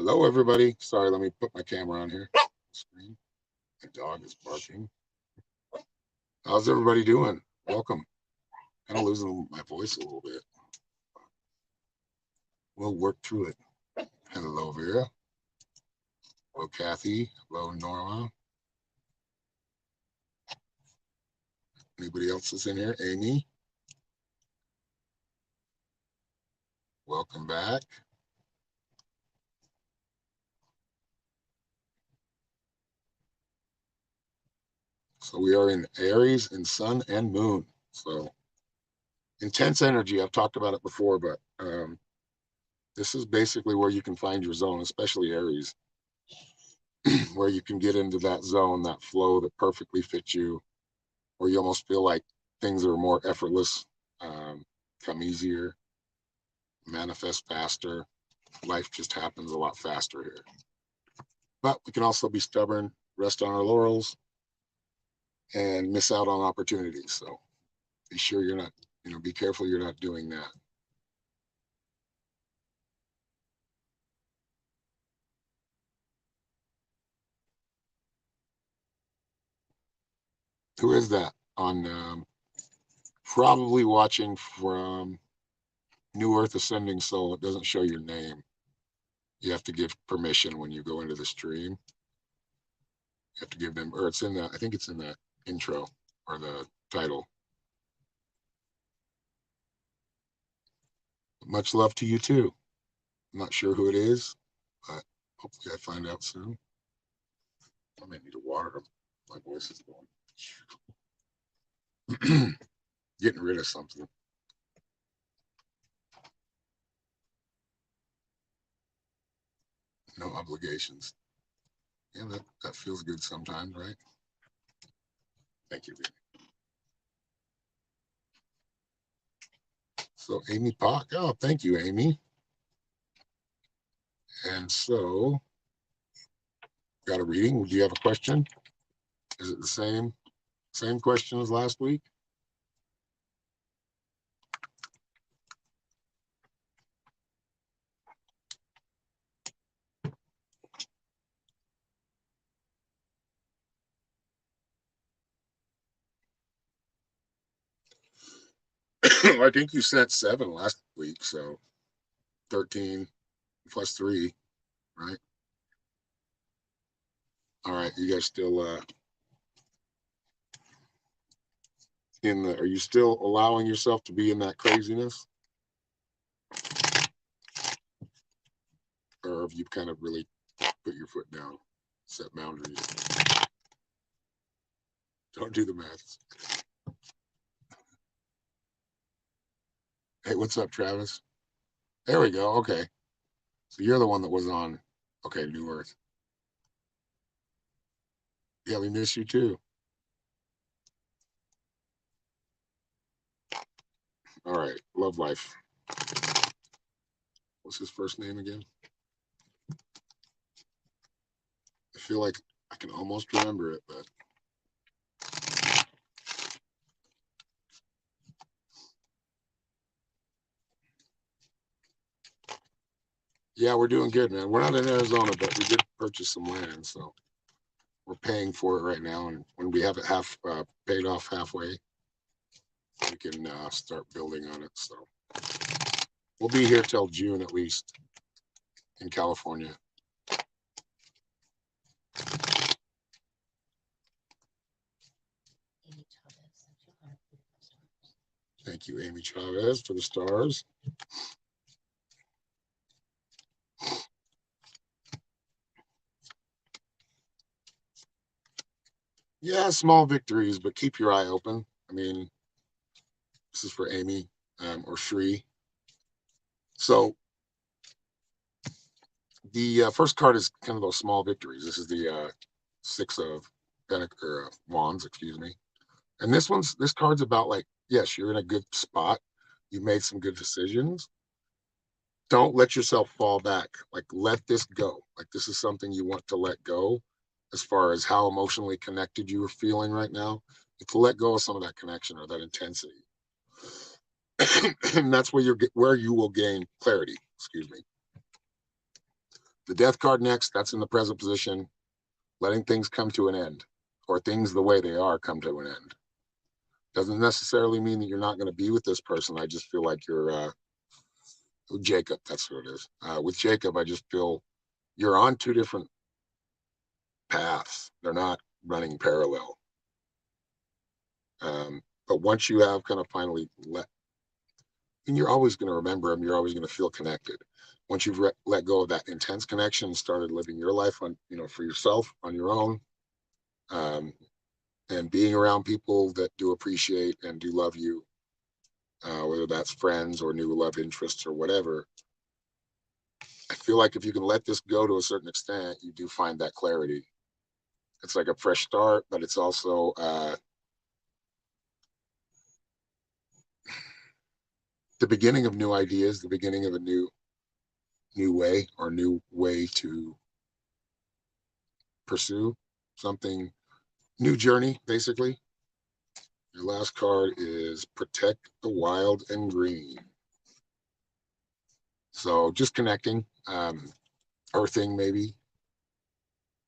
Hello, everybody. Sorry, let me put my camera on here. Screen. My dog is barking. How's everybody doing? Welcome. Kind of losing my voice a little bit. We'll work through it. Hello, Vera. Hello, Kathy. Hello, Norma. Anybody else is in here? Amy. Welcome back. So we are in Aries in Sun and Moon. So intense energy. I've talked about it before, but this is basically where you can find your zone, especially Aries, where you can get into that zone, that flow that perfectly fits you, where you almost feel like things are more effortless, come easier, manifest faster. Life just happens a lot faster here. But we can also be stubborn, rest on our laurels, and miss out on opportunities. So be sure you're not, be careful you're not doing that. Who is that on probably watching from New Earth Ascending Soul? It doesn't show your name. You have to give permission when you go into the stream. You have to give them, or it's in the, I think it's in the intro or the title. Much love to you too. I'm not sure who it is, but hopefully I find out soon. I might need to water them. My voice is going. Getting rid of something. No obligations. Yeah, that feels good sometimes, right? Thank you, baby. So Amy Pock. Oh, thank you, Amy. And so, got a reading. Do you have a question? Is it the same question as last week? I think you sent 7 last week, so 13 plus 3, right? All right, you guys still are you still allowing yourself to be in that craziness? Or have you kind of really put your foot down, set boundaries? Don't do the math. Hey, what's up, Travis? There we go. Okay. So you're the one that was on, okay, New Earth. Yeah, we miss you too. All right. Love life. What's his first name again? I feel like I can almost remember it, but. Yeah, we're doing good, man. We're not in Arizona, but we did purchase some land, so we're paying for it right now. And when we have it paid off halfway, we can start building on it. So we'll be here till June at least in California. Thank you, Amy Chavez, for the stars. Yeah, small victories, but keep your eye open. I mean, this is for Amy or Shri. So the first card is kind of those small victories. This is the 6 of Wands, excuse me. And this card's about like, yes, you're in a good spot. You made some good decisions. Don't let yourself fall back. Like, let this go. Like, this is something you want to let go as far as how emotionally connected you are feeling right now. To let go of some of that connection or that intensity. And that's where you will gain clarity. Excuse me. The death card next, that's in the present position, letting things come to an end, or things the way they are come to an end. Doesn't necessarily mean that you're not going to be with this person. I just feel like you're Jacob, that's what it is. With Jacob, I just feel you're on two different paths. They're not running parallel. But once you have kind of finally and you're always going to remember him, you're always going to feel connected. Once you've let go of that intense connection and started living your life on, for yourself, on your own, and being around people that do appreciate and do love you, whether that's friends or new love interests or whatever, I feel like if you can let this go to a certain extent, you do find that clarity. It's like a fresh start, but it's also the beginning of new ideas, the beginning of a new way, or new way to pursue something, new journey, basically. Your last card is Protect the Wild and Green. So just connecting, earthing, maybe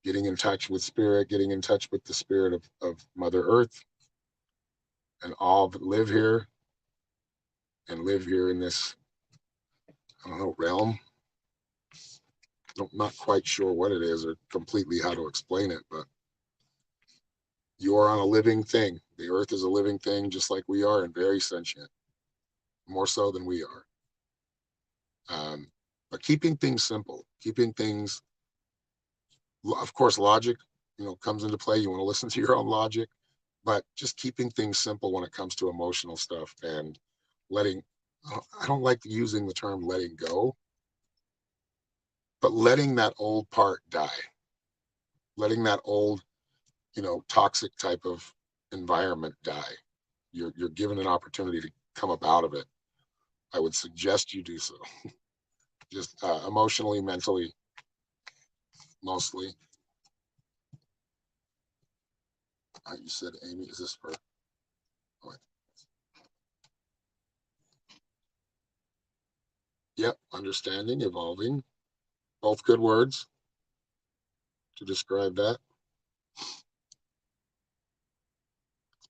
getting in touch with spirit, getting in touch with the spirit of Mother Earth and all that live here in this, I don't know, realm. I'm not quite sure what it is or completely how to explain it, but you are on a living thing. The earth is a living thing, just like we are, and very sentient, more so than we are. But keeping things simple, keeping things, of course, logic, comes into play. You want to listen to your own logic, but just keeping things simple when it comes to emotional stuff and letting, I don't like using the term letting go, but letting that old part die, letting that old, toxic type of environment die. You're given an opportunity to come up out of it. I would suggest you do so. Just emotionally, mentally, mostly. You said, Amy, is this for? Oh, yep, understanding, evolving. Both good words to describe that.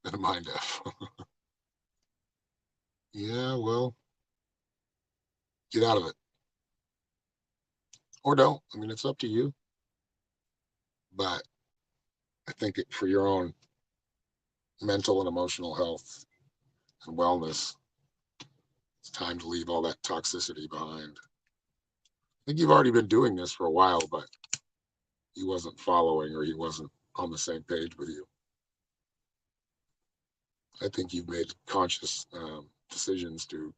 And a mind F. Yeah, well, get out of it. Or don't. I mean, it's up to you. But I think for your own mental and emotional health and wellness, it's time to leave all that toxicity behind. I think you've already been doing this for a while, but he wasn't following, or he wasn't on the same page with you. I think you've made conscious decisions to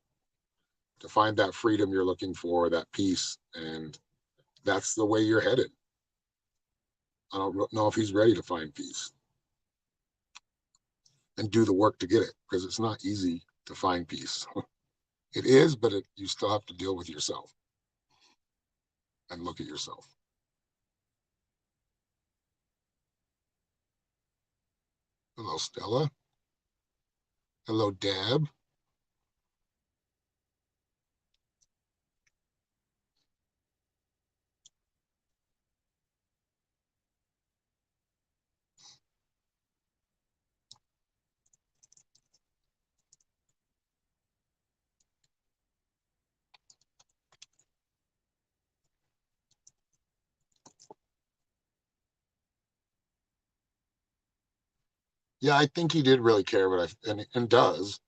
find that freedom you're looking for, that peace, and that's the way you're headed. I don't know if he's ready to find peace and do the work to get it, because it's not easy to find peace. It is, but you still have to deal with yourself and look at yourself. Hello, Stella. Hello, Deb. Yeah, I think he did really care, but and does,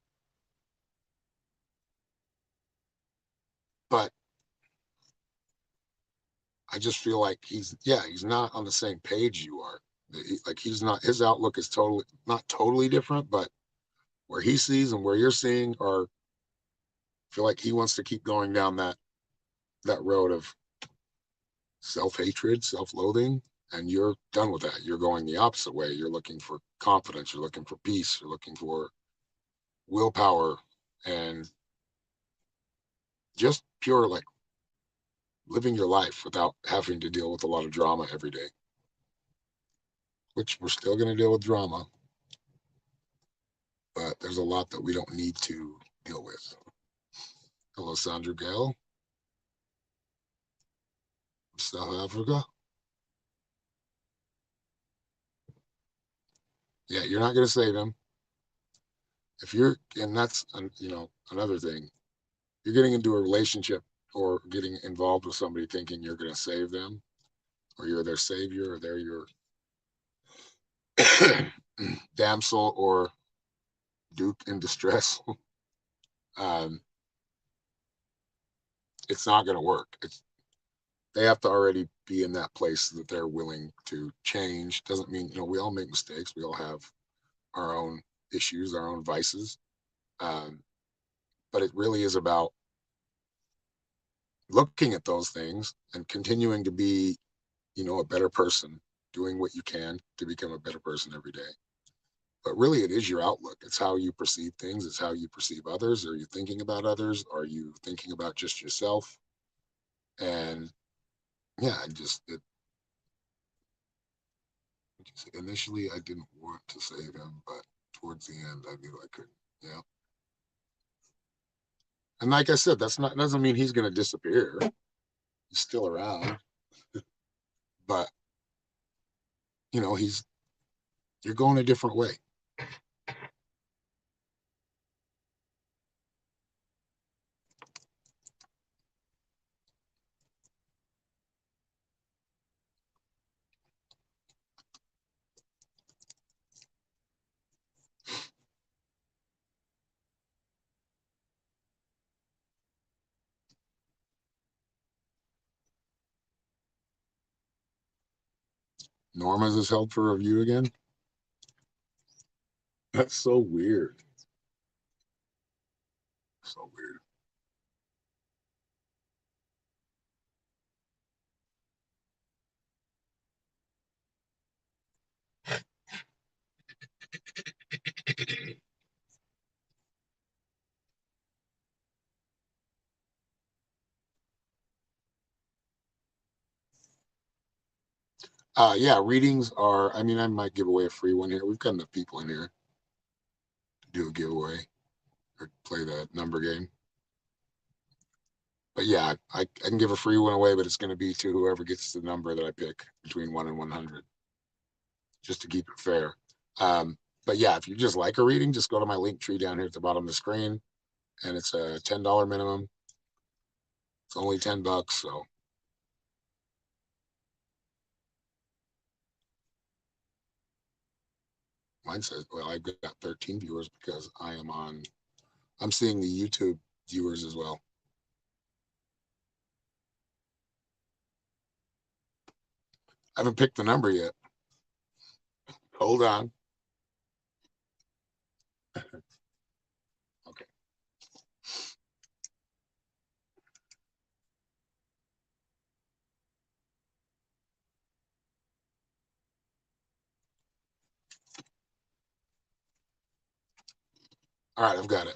but I just feel like he's not on the same page you are. Like he's not, his outlook is totally not totally different, but where he sees and where you're seeing are, feel like he wants to keep going down that road of self-hatred, self-loathing, and you're done with that. You're going the opposite way. You're looking for confidence, you're looking for peace, you're looking for willpower, and just pure, like, living your life without having to deal with a lot of drama every day, which we're still going to deal with drama, but there's a lot that we don't need to deal with. Hello, Sandra Gale. South Africa. Yeah, you're not going to save him. If you're, and that's, another thing. You're getting into a relationship or getting involved with somebody thinking you're going to save them, or you're their savior, or they're your damsel or duke in distress. um, it's not going to work. They have to already be in that place that they're willing to change. Doesn't mean, we all make mistakes. We all have our own issues, our own vices. Um, but it really is about looking at those things and continuing to be, a better person, doing what you can to become a better person every day. But really, it is your outlook. It's how you perceive things. It's how you perceive others. Are you thinking about others? Are you thinking about just yourself? And yeah, initially I didn't want to save him, but towards the end I knew I couldn't. Yeah. And like I said, doesn't mean he's going to disappear. He's still around, but you're going a different way. Norma's is held for review again. That's so weird. So weird. Yeah, readings are, I might give away a free one here. We've got enough people in here to do a giveaway or play that number game. But yeah, I can give a free one away, but it's going to be to whoever gets the number that I pick between 1 and 100, just to keep it fair. But yeah, if you just like a reading, just go to my link tree down here at the bottom of the screen, and it's a $10 minimum. It's only $10, so mine says, well, I've got 13 viewers because I'm seeing the YouTube viewers as well. I haven't picked the number yet. Hold on. Okay. All right, I've got it.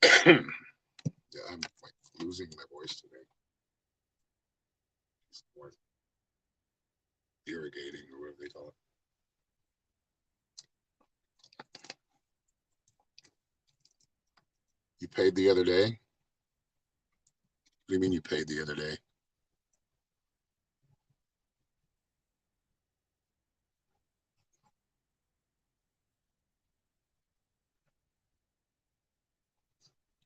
Yeah, I'm like losing my voice today. It's more irrigating or whatever they call it. You paid the other day? What do you mean you paid the other day?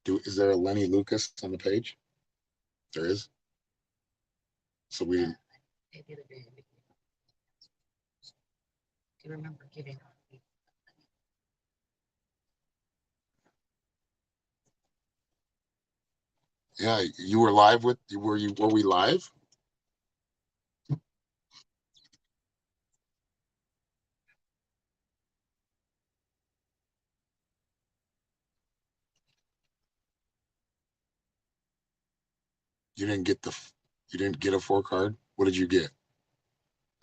Is there a Lenny Lucas on the page? There is. So we didn't. Do you remember giving? Yeah, you were live with. Were we live? You didn't get the. You didn't get a 4 card. What did you get?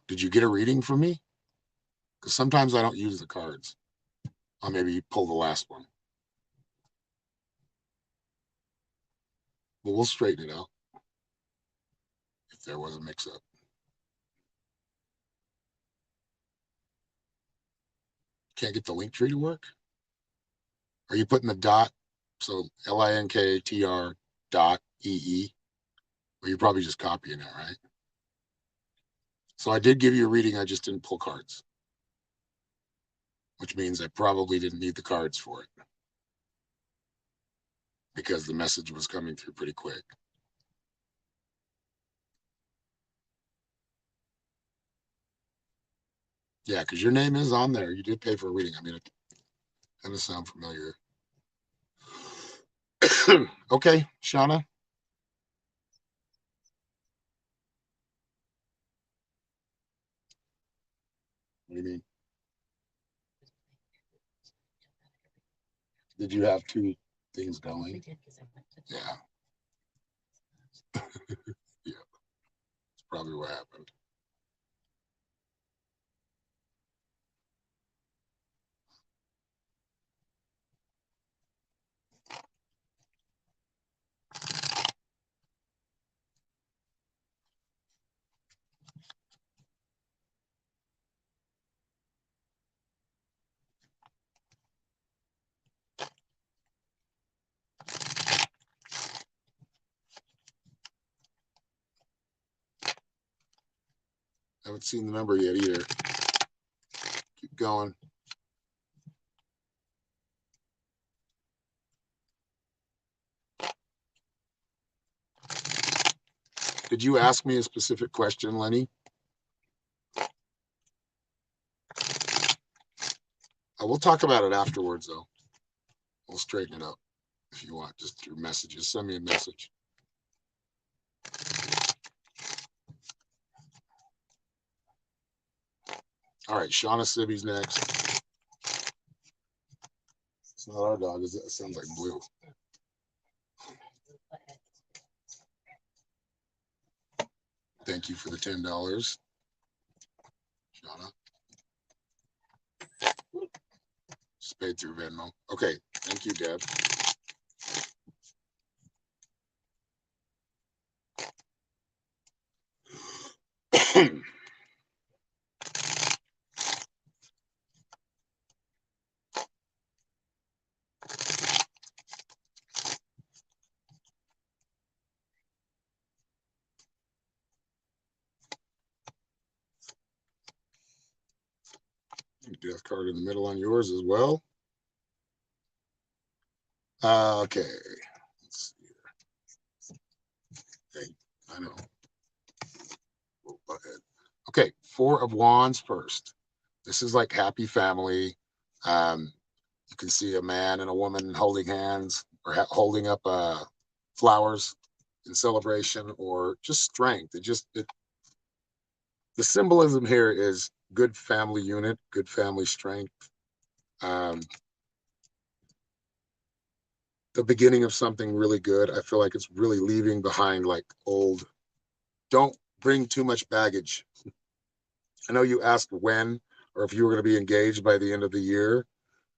Did you get a reading from me? Because sometimes I don't use the cards. I'll maybe pull the last one. But we'll straighten it out if there was a mix-up. Can't get the link tree to work? Are you putting the dot? So Linktr.ee. Well, you're probably just copying it, right? So I did give you a reading. I just didn't pull cards, which means I probably didn't need the cards for it because the message was coming through pretty quick. Yeah, because your name is on there. You did pay for a reading. I mean, it kind of sound familiar. Okay, Shauna. What do you mean? Did you have two things going? Yeah, yeah, it's probably what happened. I haven't seen the number yet either. Keep going. Did you ask me a specific question, Lenny? We'll talk about it afterwards, though. We'll straighten it up if you want, just through messages. Send me a message. All right, Shauna Sibby's next. It's not our dog, is it? It sounds like Blue. Thank you for the $10, Shauna. Just paid through Venmo. Okay, thank you, Deb. Death card in the middle on yours as well. Okay. Let's see here. Okay, I know. Go ahead. Okay, Four of Wands first. This is like happy family. You can see a man and a woman holding hands or holding up flowers in celebration or just strength. The symbolism here is good family unit, good family strength. Um, the beginning of something really good. I feel like it's really leaving behind like old. Don't bring too much baggage. I know you asked when or if you were going to be engaged by the end of the year.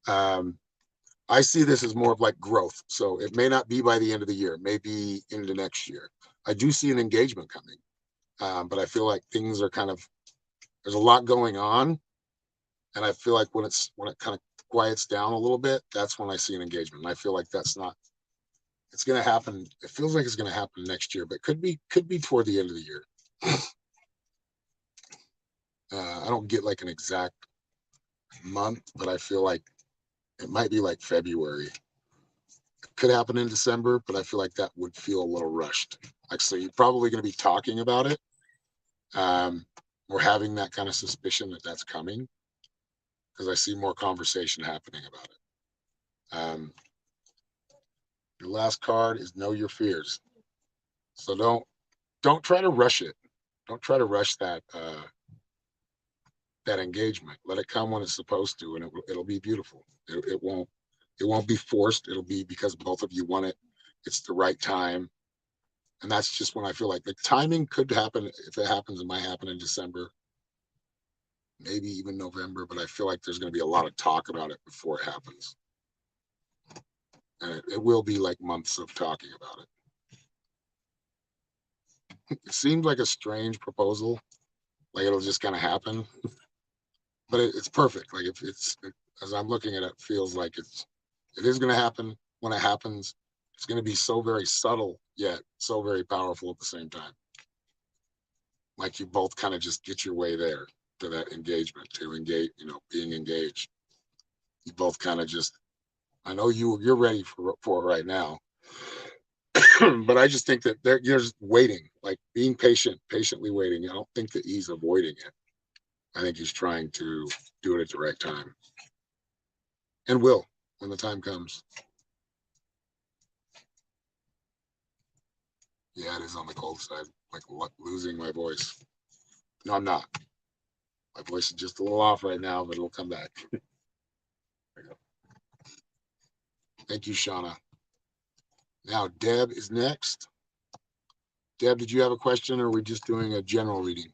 Um, I see this as more of like growth. So it may not be by the end of the year, maybe into next year. I do see an engagement coming, but I feel like things are kind of there's a lot going on, and I feel like when it kind of quiets down a little bit, that's when I see an engagement. And I feel like that's not. It's going to happen. It feels like it's going to happen next year, but could be toward the end of the year. I don't get like an exact month, but I feel like it might be like February. It could happen in December, but I feel like that would feel a little rushed. Like, so you're probably going to be talking about it, um, or having that kind of suspicion that that's coming because I see more conversation happening about it. Your last card is Know Your Fears. So don't try to rush it. Don't try to rush that engagement. Let it come when it's supposed to, and it'll be beautiful. It won't be forced. It'll be because both of you want it. It's the right time, and that's just when I feel like the timing could happen. If it happens, it might happen in December, maybe even November. But I feel like there's going to be a lot of talk about it before it happens, and it will be like months of talking about it. It seems like a strange proposal, like it'll just kind of happen, but it's perfect. Like if as I'm looking at it, feels like it is going to happen when it happens. It's going to be so very subtle, yet so very powerful at the same time. Like you both kind of just get your way there to that engagement, to engage, being engaged. You both kind of just, I know you're ready for it right now. But I just think that you're just waiting, like being patient, patiently waiting. I don't think that he's avoiding it. I think he's trying to do it at the right time, and will when the time comes. Yeah, it is on the cold side, like losing my voice. No, I'm not. My voice is just a little off right now, but it'll come back. There you go. Thank you, Shauna. Now, Deb is next. Deb, did you have a question, or are we just doing a general reading?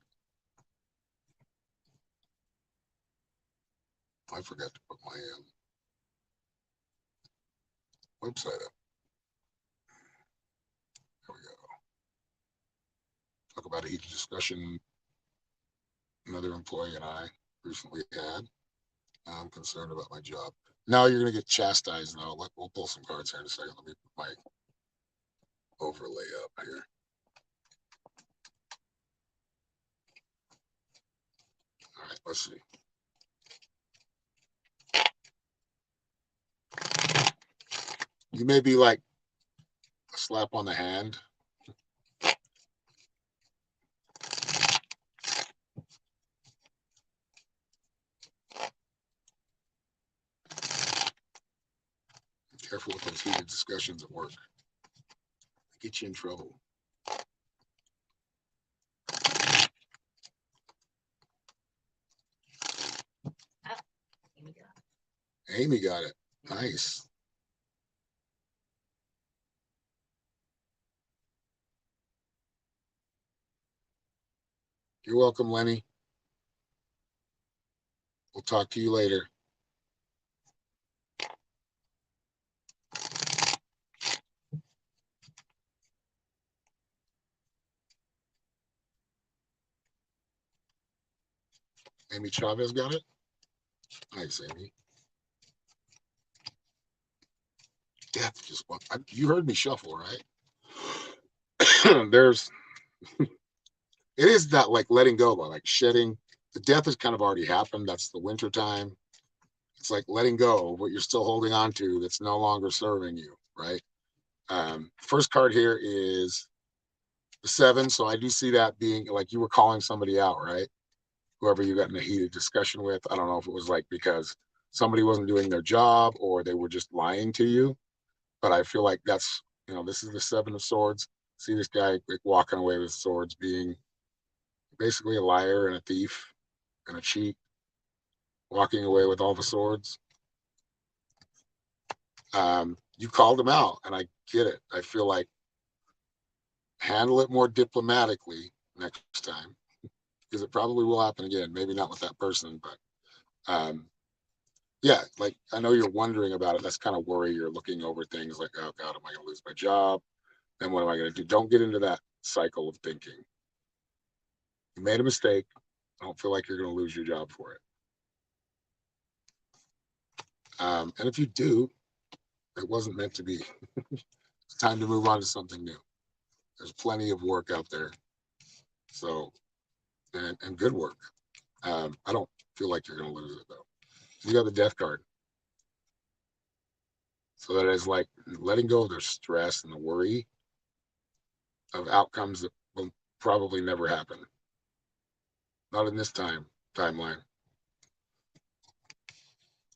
I forgot to put my website up. There we go. Talk about a heated discussion another employee and I recently had. I'm concerned about my job. Now you're going to get chastised. Now we'll pull some cards here in a second. Let me put my overlay up here. All right, let's see. You may be like a slap on the hand. Careful with those heated discussions at work. They get you in trouble. Amy got it. Nice. You're welcome, Lenny. We'll talk to you later. Amy Chavez got it. Nice, Amy. Death just you heard me shuffle, right? There's it is that like letting go, like shedding. The death has kind of already happened. That's the winter time. It's like letting go of what you're still holding on to that's no longer serving you, right? First card here is the 7. So I do see that being like you were calling somebody out, right? Whoever you got in a heated discussion with. I don't know if it was like because somebody wasn't doing their job or they were just lying to you. But I feel like that's, this is the 7 of Swords. See this guy like walking away with swords, being basically a liar and a thief and a cheat, walking away with all the swords. You called him out, and I get it. I feel like handle it more diplomatically next time, because it probably will happen again. Maybe not with that person, but yeah, like I know you're wondering about it. That's kind of worry. You're looking over things like, oh God, am I going to lose my job? Then what am I going to do? Don't get into that cycle of thinking. You made a mistake. I don't feel like you're going to lose your job for it. And if you do, it wasn't meant to be. It's time to move on to something new. There's plenty of work out there. So, and good work. I don't feel like you're going to lose it though. You got the death card. So that is like letting go of the stress and the worry of outcomes that will probably never happen. Not in this timeline.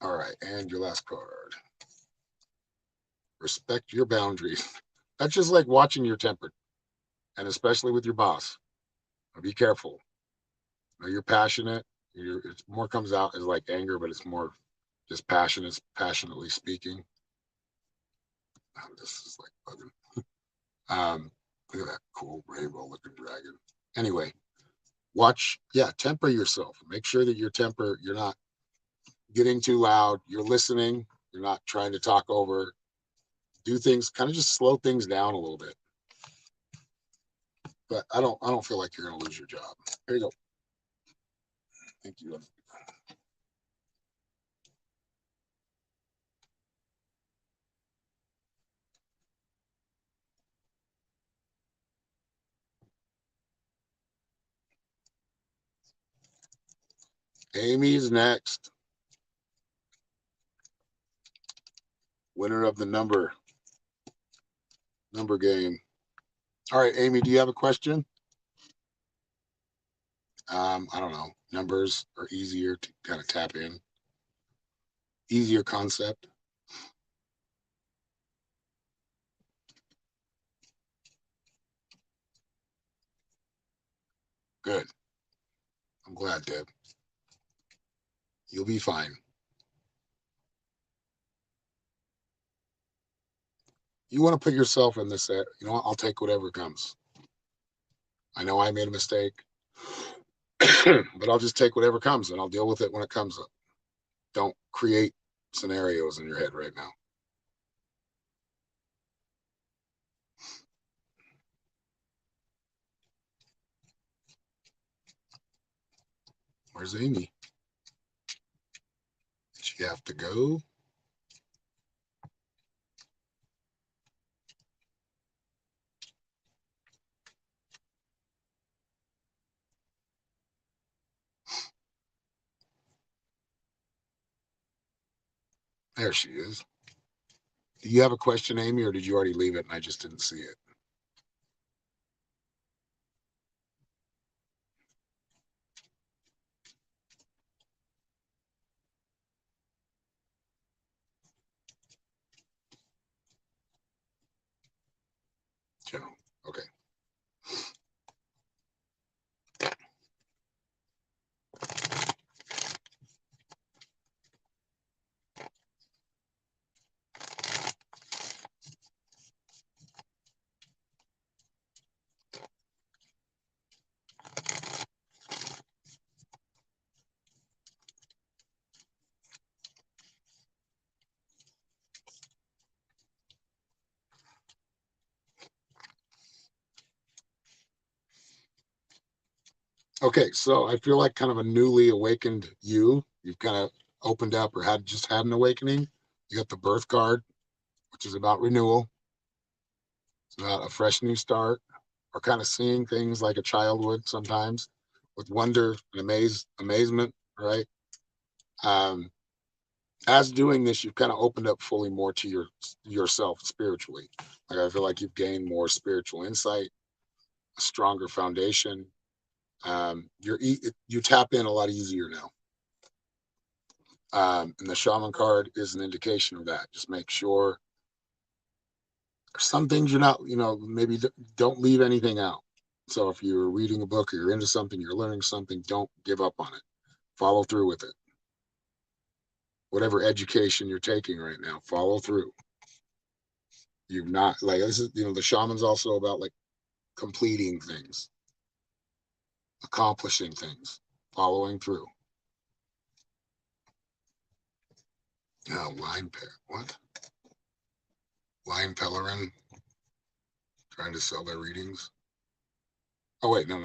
All right, and your last card. Respect your boundaries. That's just like watching your temper, and especially with your boss. Be careful. You're passionate. It more comes out as like anger, but it's more just passionately speaking. This is like bugging. Look at that cool rainbow looking dragon. Anyway, temper yourself. Make sure that you're not getting too loud. You're listening. You're not trying to talk over. Do things, kind of just slow things down a little bit. But I don't feel like you're going to lose your job. Here you go. Thank you. Amy's next. Winner of the number game. All right, Amy, do you have a question? I don't know. Numbers are easier to kind of tap in. Easier concept. Good. I'm glad, Deb. You'll be fine. You want to put yourself in this, you know what? I'll take whatever comes. I know I made a mistake, but I'll just take whatever comes and I'll deal with it when it comes up. Don't create scenarios in your head right now. Where's Amy? Did she have to go? There she is. Do you have a question, Amy, or did you already leave it and I just didn't see it? General. Okay. Okay, so I feel like kind of a newly awakened you. You've kind of opened up or had an awakening. You got the birth card, which is about renewal. It's about a fresh new start, or kind of seeing things like a child would sometimes, with wonder and amazement, right? Um, as doing this, you've kind of opened up fully more to yourself spiritually. Like I feel like you've gained more spiritual insight, a stronger foundation. You tap in a lot easier now. And the shaman card is an indication of that. Just make sure some things you're not, maybe don't leave anything out. So if you're reading a book or you're into something, you're learning something, don't give up on it. Follow through with it. Whatever education you're taking right now, follow through. You've not like this is, the shaman's also about like completing things, accomplishing things, following through. Line pair. What? Line Pellerin trying to sell their readings. Oh wait, no.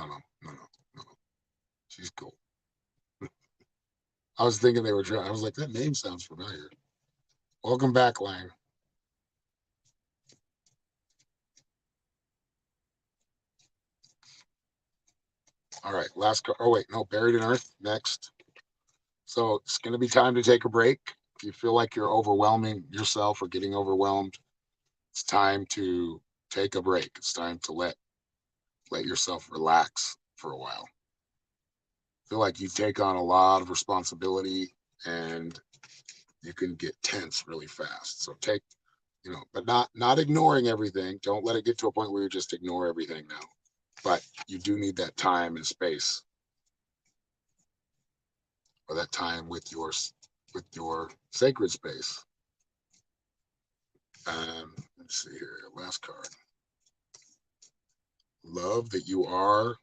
She's cool. I was thinking they were trying. I was like, that name sounds familiar. Welcome back, Lang. All right, last card. Oh wait, no, Buried in Earth next. So it's going to be time to take a break. If you feel like you're overwhelming yourself or getting overwhelmed, it's time to take a break. It's time to let yourself relax for a while. Feel like you take on a lot of responsibility and you can get tense really fast. So take, but not ignoring everything. Don't let it get to a point where you just ignore everything now. But you do need that time and space, or that time with your sacred space. Let's see here. Last card. Love that you are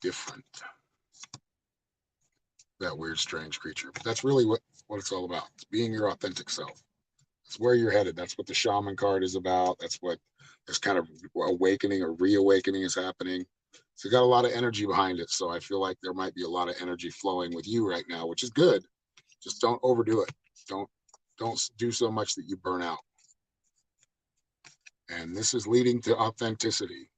different. That weird, strange creature. But that's really what it's all about. It's being your authentic self. That's where you're headed. That's what the shaman card is about. That's what this kind of awakening or reawakening is happening. So you got a lot of energy behind it. So I feel like there might be a lot of energy flowing with you right now, which is good. Just don't overdo it. Don't do so much that you burn out. And this is leading to authenticity.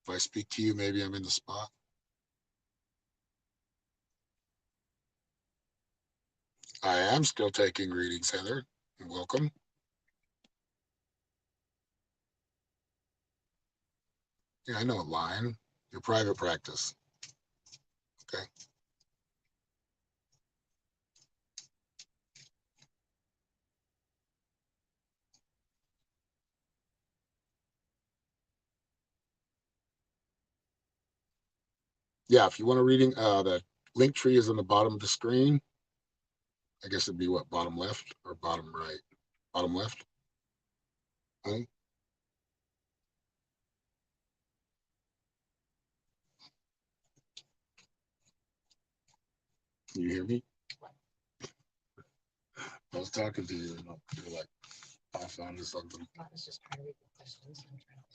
If I speak to you, maybe I'm in the spot. I am still taking readings, Heather. Welcome. Yeah, I know line. Your private practice. Okay. Yeah, if you want a reading, the link tree is on the bottom of the screen. I guess it'd be what, bottom left or bottom right? Bottom left. Okay. Can you hear me? I was talking to you, and you're like off on to something. I was just trying to read the questions.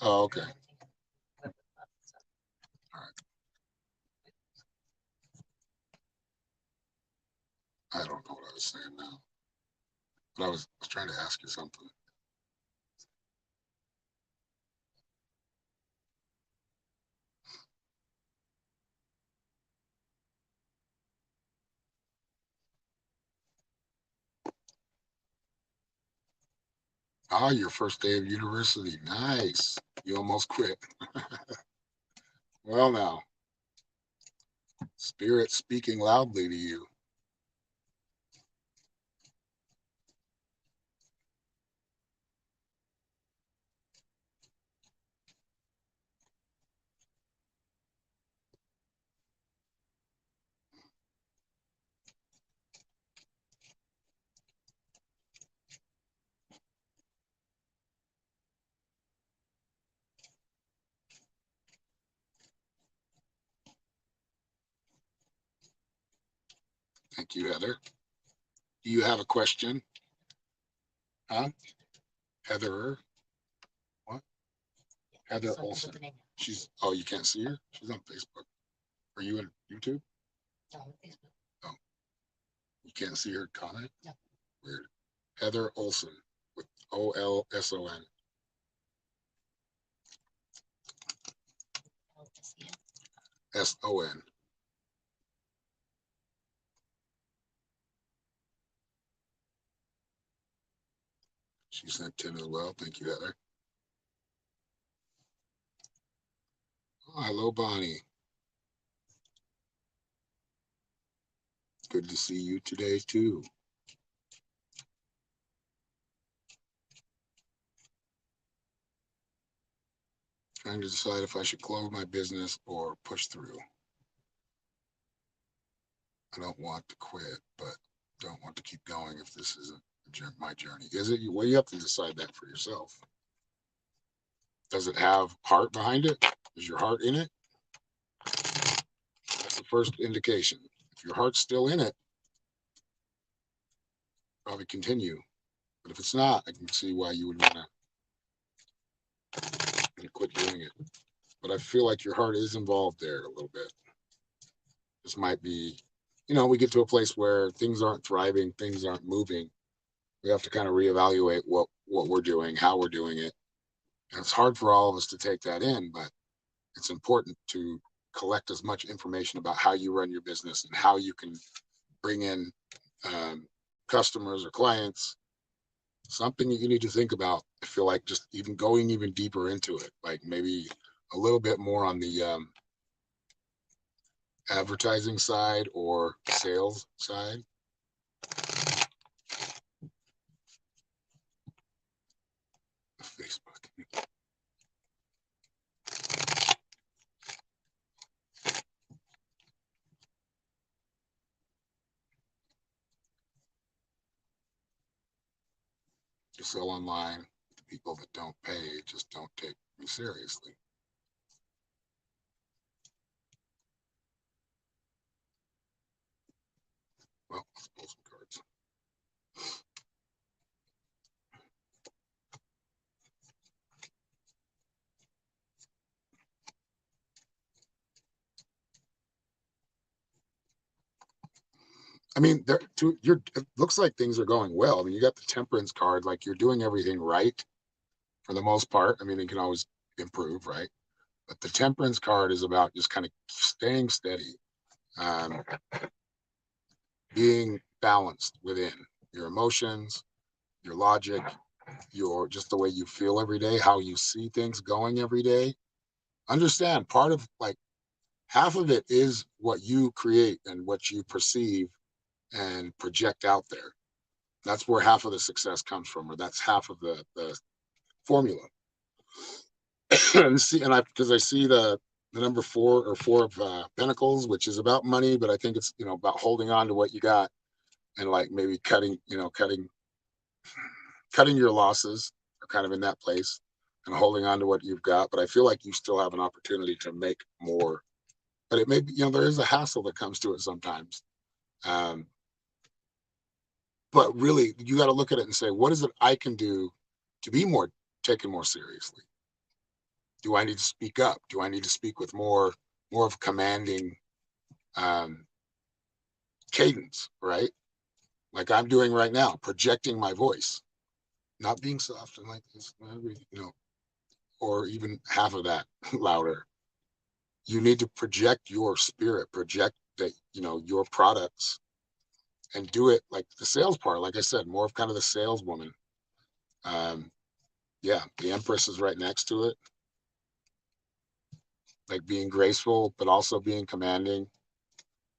Oh, okay. All right. I don't know what I was saying now, but I was trying to ask you something. Ah, your first day of university. Nice. You almost quit. Well, now, spirit speaking loudly to you. Thank you, Heather. Do you have a question? Huh? Heather? What? Heather Olson. She's, oh, you can't see her? She's on Facebook. Are you on YouTube? No, on Facebook. Oh, you can't see her comment? No. Weird. Heather Olson with Olson. Son. She sent 10 as well. Thank you, Heather. Oh, hello, Bonnie. Good to see you today, too. Trying to decide if I should close my business or push through. I don't want to quit, but don't want to keep going if this isn't my journey. Is it? Well, you have to decide that for yourself. Does it have heart behind it? Is your heart in it? That's the first indication. If your heart's still in it, probably continue. But if it's not, I can see why you would want to quit doing it. But I feel like your heart is involved there a little bit. This might be, we get to a place where things aren't thriving, things aren't moving. We have to kind of reevaluate what we're doing, how we're doing it. And it's hard for all of us to take that in, but it's important to collect as much information about how you run your business and how you can bring in customers or clients. Something that you need to think about. I feel like just even going even deeper into it, like maybe a little bit more on the advertising side or sales side. Facebook. To sell online, the people that don't pay just don't take me seriously. Well, let's pull some cards. I mean, it looks like things are going well. I mean, you got the temperance card, like you're doing everything right for the most part. I mean, it can always improve, right? But the Temperance card is about just kind of staying steady, um, being balanced within your emotions, your logic, your just the way you feel every day, how you see things going every day. Understand part of like half of it is what you create and what you perceive and project out there. That's where half of the success comes from, or that's half of the formula. And see, and I because I see the number four or four of Pentacles, which is about money, but I think it's about holding on to what you got and like maybe cutting your losses are kind of in that place and holding on to what you've got. But I feel like you still have an opportunity to make more. But it may be, there is a hassle that comes to it sometimes. Um, but really, you got to look at it and say, what is it I can do to be more taken more seriously? Do I need to speak up? Do I need to speak with more of commanding um, cadence, right? Like I'm doing right now, projecting my voice, not being soft and like this, or even half of that louder. You need to project your spirit, project that, your products and do it like the sales part. Like I said, more of kind of the saleswoman. Um, yeah, the Empress is right next to it. Like being graceful, but also being commanding.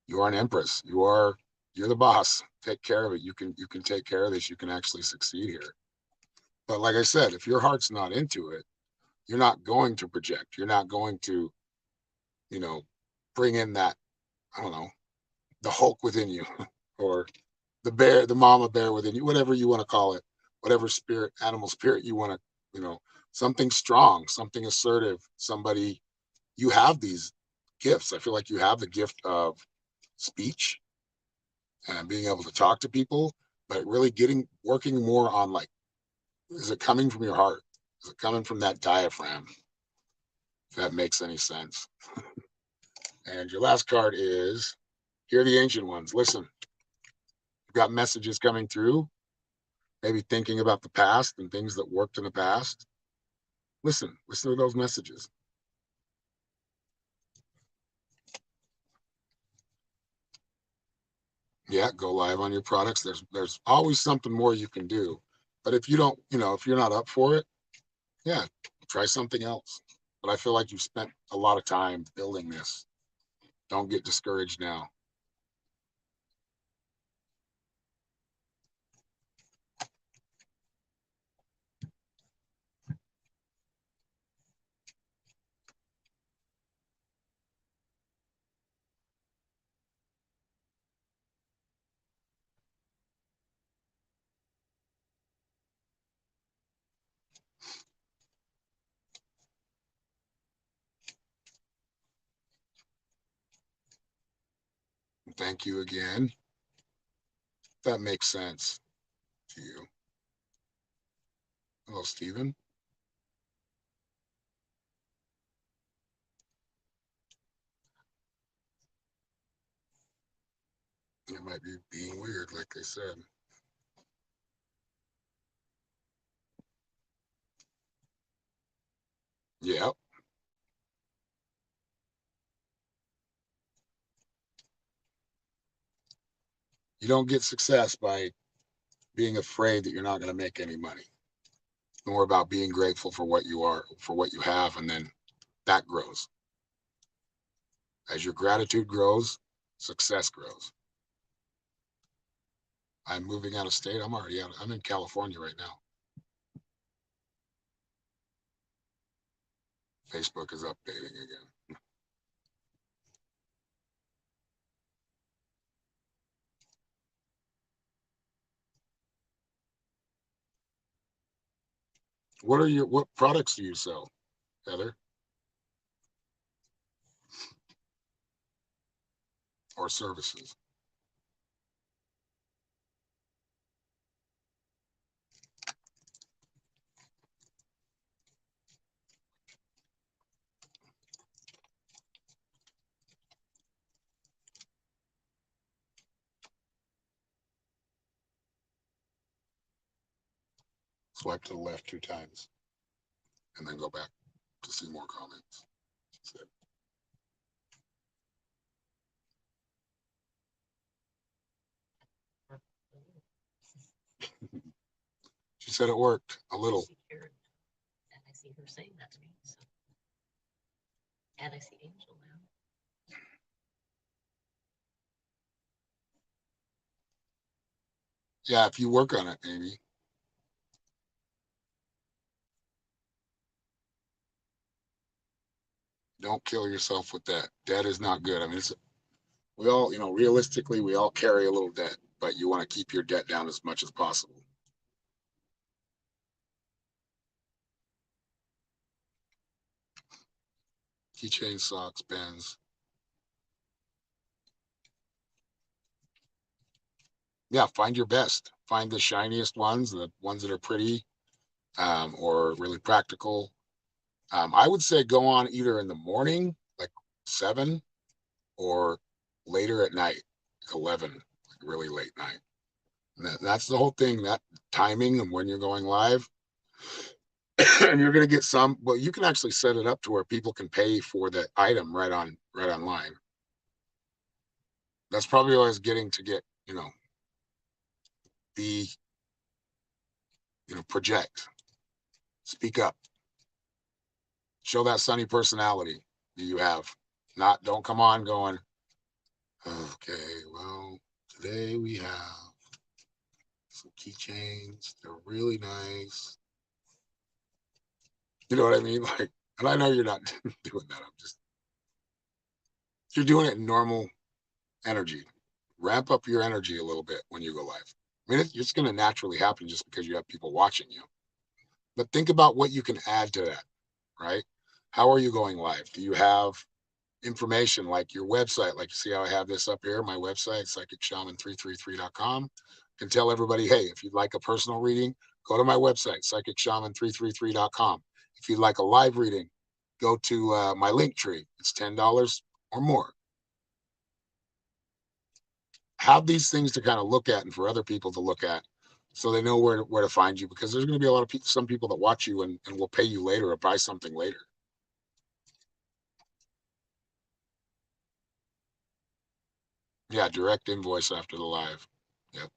You are an Empress. You're the boss. Take care of it. You can take care of this. You can actually succeed here. But like I said, if your heart's not into it, you're not going to project. You're not going to, you know, bring in that, I don't know, the Hulk within you or the bear, the mama bear within you, whatever you want to call it, whatever spirit, animal spirit you want to, something strong, something assertive, somebody, you have these gifts. I feel like you have the gift of speech and being able to talk to people, but really working more on like, is it coming from your heart? Is it coming from that diaphragm? If that makes any sense. And your last card is, hear the ancient ones. Listen, you've got messages coming through, maybe thinking about the past and things that worked in the past. Listen to those messages. Yeah, go live on your products. There's always something more you can do. But if you don't, if you're not up for it, yeah, try something else. But I feel like you've spent a lot of time building this. Don't get discouraged now. Thank you again. That makes sense to you. Hello, Stephen. It might be being weird, like I said. Yeah. You don't get success by being afraid that you're not going to make any money. It's more about being grateful for what you are, for what you have, and then that grows. As your gratitude grows, success grows. I'm moving out of state. I'm already out. I'm in California right now. Facebook is updating again. What products do you sell, Heather, or services? Swipe to the left 2 times and then go back to see more comments. She said it worked a little. And I see her saying that to me. So. And I see Angel now. Yeah, if you work on it, Amy. Don't kill yourself with that. Debt is not good. I mean, we all, realistically, we all carry a little debt, but you want to keep your debt down as much as possible. Keychain, socks, pens. Yeah, find your best. Find the shiniest ones, the ones that are pretty, or really practical. I would say go on either in the morning, like 7, or later at night, like 11, like really late night. That's the whole thing, that timing and when you're going live. And you're going to get some, well, you can actually set it up to where people can pay for the item right online. That's probably what I was getting to get, be, project, speak up, show that sunny personality that you have. Don't come on going, okay, well, today we have some keychains. They're really nice. You know what I mean? Like, and I know you're not doing that. You're doing it in normal energy. Ramp up your energy a little bit when you go live. I mean, it's going to naturally happen just because you have people watching you. But think about what you can add to that, right? How are you going live? Do you have information like your website? Like, you see how I have this up here, my website, psychicshaman333.com. Can tell everybody, hey, if you'd like a personal reading, go to my website, psychicshaman333.com. If you'd like a live reading, go to my Linktree. It's $10 or more. Have these things to kind of look at and for other people to look at so they know where to find you, because there's going to be a lot of people, some people that watch you and will pay you later or buy something later. Yeah, direct invoice after the live. Yep.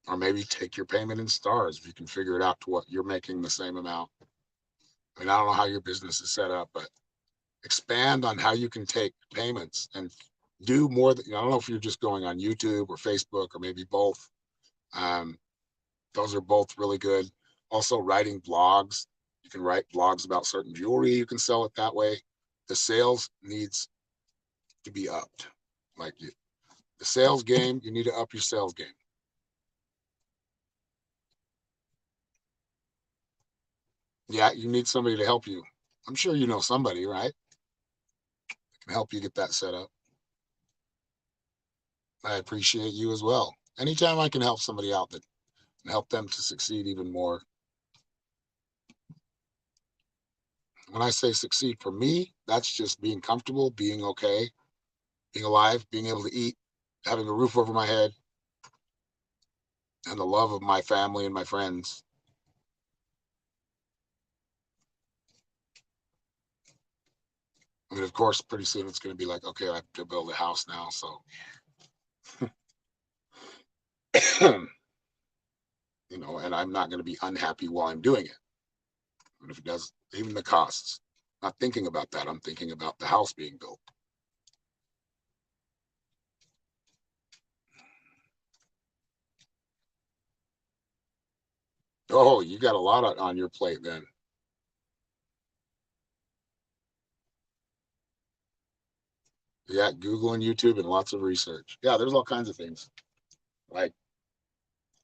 Or maybe take your payment in stars if you can figure it out to what you're making the same amount. I mean, I don't know how your business is set up, but expand on how you can take payments and do more. I don't know if you're just going on YouTube or Facebook or maybe both. Um, those are both really good. Also, writing blogs. You can write blogs about certain jewelry. You can sell it that way. The sales needs to be upped. Like the sales game, you need to up your sales game. Yeah, you need somebody to help you. I'm sure you know somebody, right? Can help you get that set up. I appreciate you as well. Anytime I can help somebody out that and help them to succeed even more. When I say succeed for me, that's just being comfortable, being okay, being alive, being able to eat, having a roof over my head, and the love of my family and my friends. I mean, of course, pretty soon it's going to be like, okay, I have to build a house now. So, and I'm not going to be unhappy while I'm doing it. And if it does, even the costs, not thinking about that. I'm thinking about the house being built. Oh, you got a lot on your plate then. Yeah, Google and YouTube and lots of research. Yeah, there's all kinds of things. Like,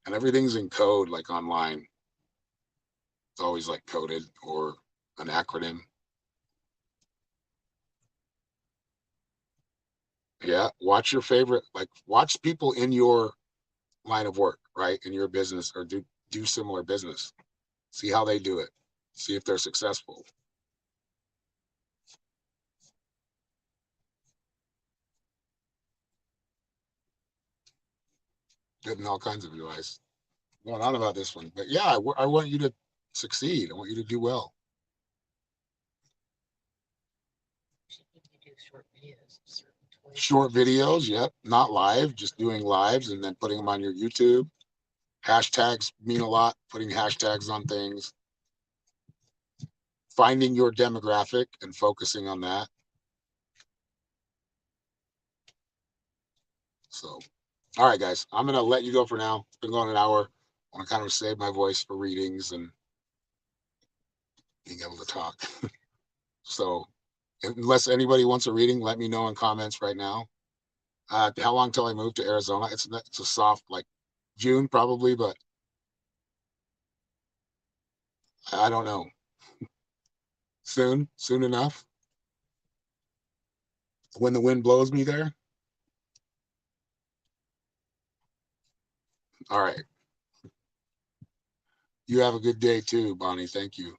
and everything's in code, like online. It's always like coded or an acronym. Yeah, watch your favorite, like watch people in your line of work, right? In your business or do similar business. See how they do it. See if they're successful. Getting all kinds of advice going on about this one. But yeah, I want you to succeed. I want you to do well. short videos, certain toys. Short videos, yep, not live, just doing lives and then putting them on your YouTube. Hashtags mean a lot, putting hashtags on things, finding your demographic and focusing on that. So, all right, guys, I'm going to let you go for now. It's been going an hour. I want to kind of save my voice for readings and being able to talk. So, unless anybody wants a reading, let me know in comments right now. How long till I move to Arizona? It's a soft, like June probably, but I don't know. Soon enough. When the wind blows me there. All right. You have a good day too, Bonnie. Thank you.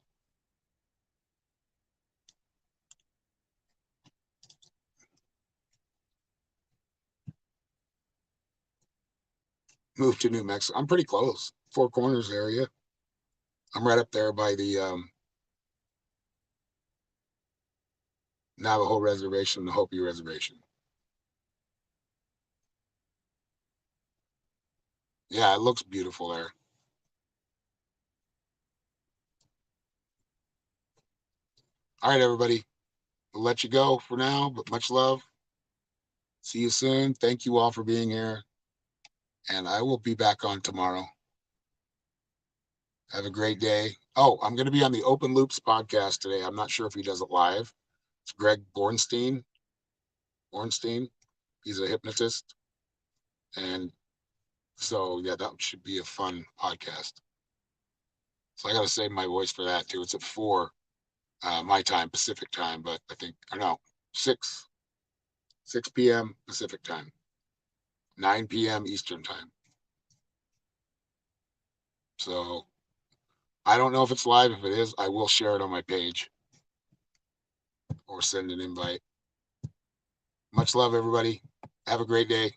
Move to New Mexico. I'm pretty close. Four Corners area. I'm right up there by the Navajo Reservation, the Hopi Reservation. Yeah, it looks beautiful there. All right, everybody. We'll let you go for now, but much love. See you soon. Thank you all for being here. And I will be back on tomorrow. Have a great day. Oh, I'm going to be on the Open Loops podcast today. I'm not sure if he does it live. It's Greg Bornstein. He's a hypnotist. And so, yeah, that should be a fun podcast. So I got to save my voice for that too. It's at 4 my time, Pacific time, but I think, I know, 6 p.m. Pacific time, 9 p.m. Eastern time. So I don't know if it's live. If it is, I will share it on my page or send an invite. Much love, everybody. Have a great day.